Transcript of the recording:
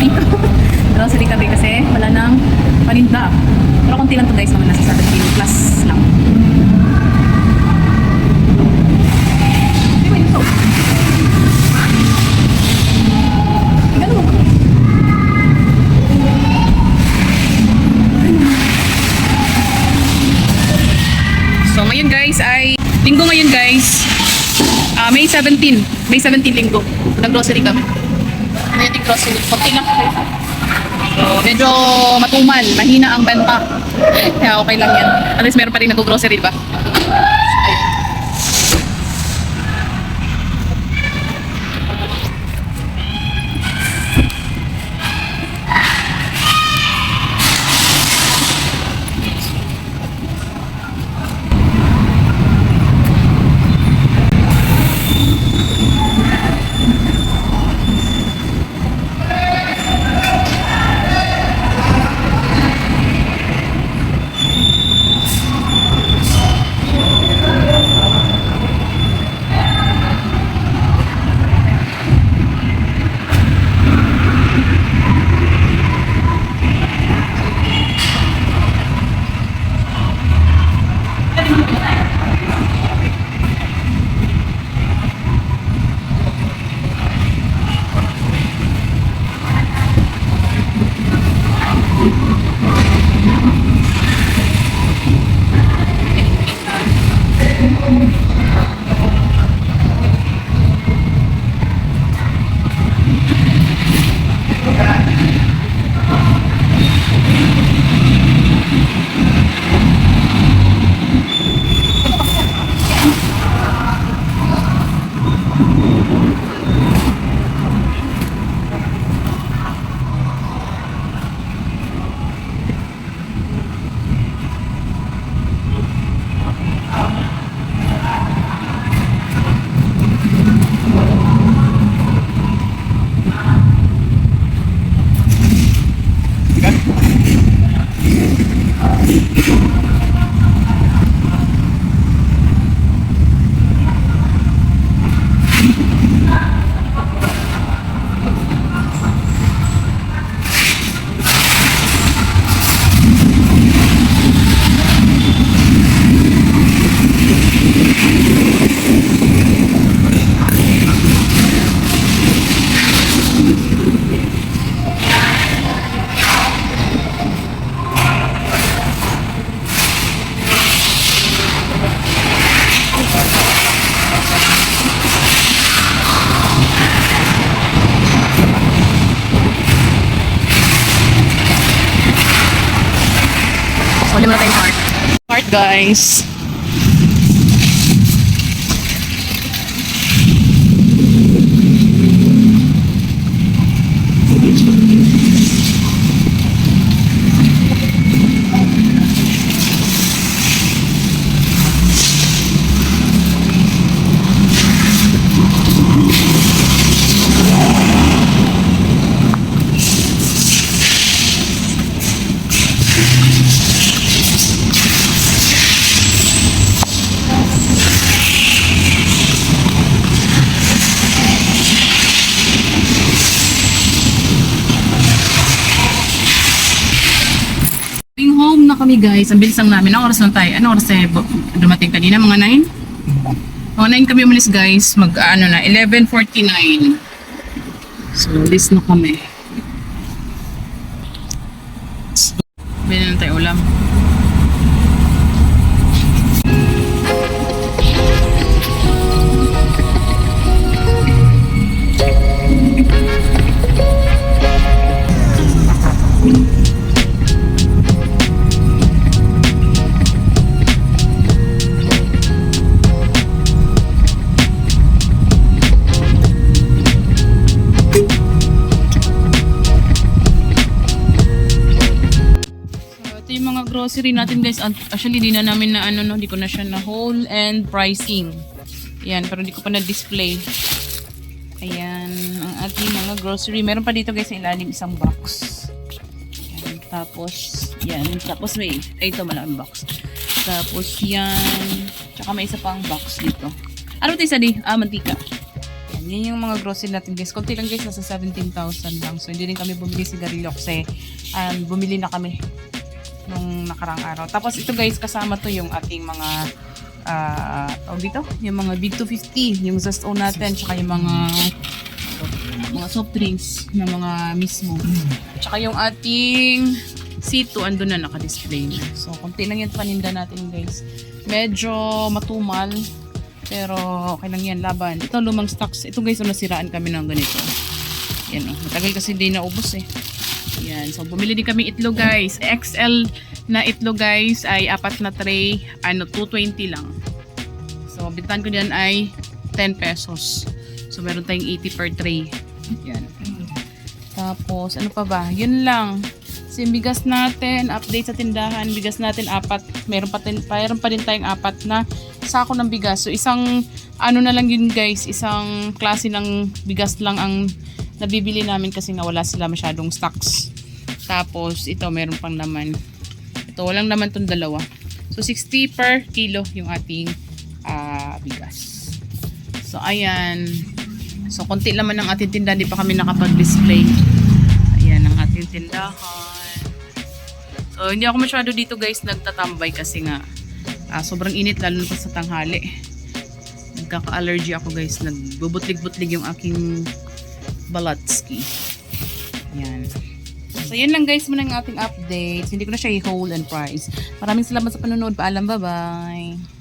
dito. Grocery kami kasi wala nang paninda. Pero konti lang to guys, mga nasa 17 plus lang. Di ba yun to? Ganun mo. So ngayon guys ay linggo ngayon guys. May 17. May 17 linggo. Nag-grocery kami. Ano yung grocery? Konti lang guys. So medyo matumal. Mahina ang benta. Kaya okay lang yan. At least meron pa rin nag-grocery, diba? Huli muna tayong cart. Cart guys. Home na kami guys. Ang bilis lang namin. Anong oras lang tayo? Anong oras tayo dumating kanina? Mga 9? Mga 9 kami umalis guys. Mag ano na, 11:49. So, alis na kami. Bili na tayo ulam. Grocery natin guys. Actually di na namin na ano no, di ko na siya na whole and pricing. Ayan, pero di ko pa na display. Ayan, ang ating mga grocery. Meron pa dito guys sa ilalim isang box. Ayan, tapos yan, tapos may ito malaking box. Tapos yan, tsaka may isa pang box dito. Ano ito isa di? Mantika. Ayan, Yan yung mga grocery natin guys. Konti lang guys, nasa 17,000 lang. So hindi rin kami bumili sigarilyo kasi bumili na kami nung nakarang araw. Tapos ito guys, kasama to yung ating mga tawag dito, yung mga Big 250, yung Zesto natin, tsaka yung mga soft drinks na mga mismo. Tsaka yung ating C2 andun na naka-display na. So konti lang yan paninda natin guys. Medyo matumal pero okay lang yan, laban. Ito lumang stocks. Ito guys, nasiraan kami ng ganito. Yan matagal kasi hindi naubos eh. Yan. So bumili din kami itlog guys. XL na itlog guys ay 4 na tray, 220 lang. So bintahan ko diyan ay 10 pesos. So meron tayong 80 per tray. Yan. Tapos ano pa ba? Yun lang. Kasi bigas natin, update sa tindahan, bigas natin 4. Meron pa din tayong 4 na sako ng bigas. So isang na lang yun guys, isang klase ng bigas lang ang nabibili namin kasi nga wala sila masyadong stocks. Tapos ito meron pang naman. Ito walang naman tong dalawa. So 60 per kilo yung ating bigas. So ayan. So konti naman ang ating tindahan, di pa kami nakapag-display. Ayan ang ating tindahan. So hindi ako masyado dito guys nagtatambay kasi nga sobrang init lalo pa sa tanghali. Nagkaka-allergy ako guys. Nagbubutlig-butlig yung aking balatski. Ayan. So yun lang guys muna ang ating updates. Hindi ko na siya i-hold and price. Maraming salamat sa panonood. Paalam, bye-bye.